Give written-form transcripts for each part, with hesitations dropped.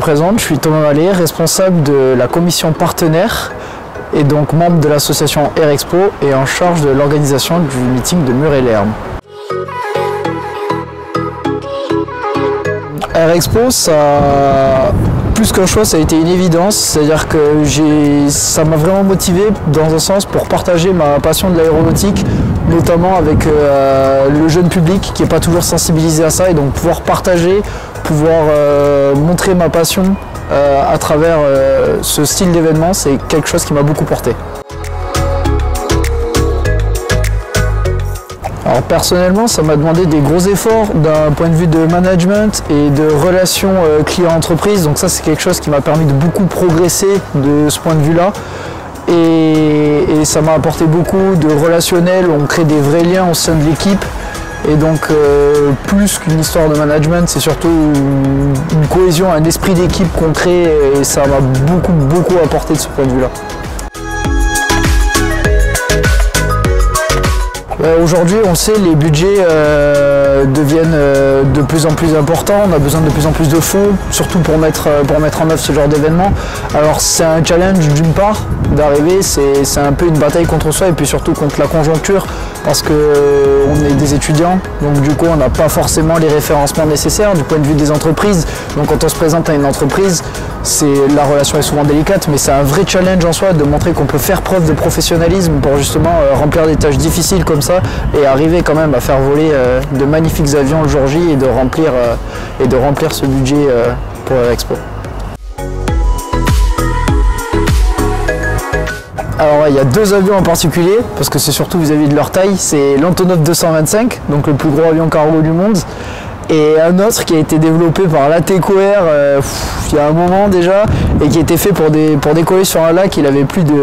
présente, je suis Thomas Mallet, responsable de la commission partenaire et donc membre de l'association Air Expo et en charge de l'organisation du meeting de Mur-et-Lerme. Air Expo, plus qu'un choix, ça a été une évidence, c'est-à-dire que ça m'a vraiment motivé dans un sens pour partager ma passion de l'aéronautique, notamment avec le jeune public qui n'est pas toujours sensibilisé à ça, et donc pouvoir partager, pouvoir montrer ma passion à travers ce style d'événement, c'est quelque chose qui m'a beaucoup porté. Alors personnellement, ça m'a demandé des gros efforts d'un point de vue de management et de relations client-entreprise. Donc ça, c'est quelque chose qui m'a permis de beaucoup progresser de ce point de vue-là. Et ça m'a apporté beaucoup de relationnel, on crée des vrais liens au sein de l'équipe. Et donc plus qu'une histoire de management, c'est surtout une cohésion, un esprit d'équipe qu'on crée et ça m'a beaucoup apporté de ce point de vue-là. Aujourd'hui, on sait, les budgets deviennent de plus en plus importants, on a besoin de plus en plus de fonds, surtout pour mettre en œuvre ce genre d'événement. Alors c'est un challenge d'une part d'arriver, c'est un peu une bataille contre soi et puis surtout contre la conjoncture parce qu'on est des étudiants, donc du coup on n'a pas forcément les référencements nécessaires du point de vue des entreprises. Donc quand on se présente à une entreprise, la relation est souvent délicate, mais c'est un vrai challenge en soi de montrer qu'on peut faire preuve de professionnalisme pour justement remplir des tâches difficiles comme ça et arriver quand même à faire voler de magnifiques avions le jour J et de remplir ce budget pour l'Expo. Alors il y a deux avions en particulier, parce que c'est surtout vis-à-vis de leur taille, c'est l'Antonov 225, donc le plus gros avion cargo du monde, et un autre qui a été développé par l'Ateco Air il y a un moment déjà, et qui était fait pour décoller sur un lac. Il avait plus de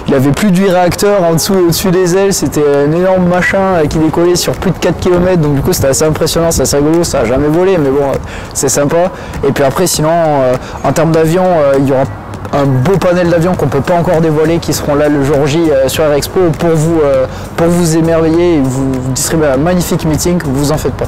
8 réacteurs en dessous et au-dessus des ailes, c'était un énorme machin qui décollait sur plus de 4 km, donc du coup c'était assez impressionnant, c'est assez rigolo, ça n'a jamais volé, mais bon, c'est sympa. Et puis après sinon, en termes d'avion, il y aura un beau panel d'avions qu'on ne peut pas encore dévoiler qui seront là le jour J sur Air Expo pour vous émerveiller et vous distribuer un magnifique meeting, vous en faites pas.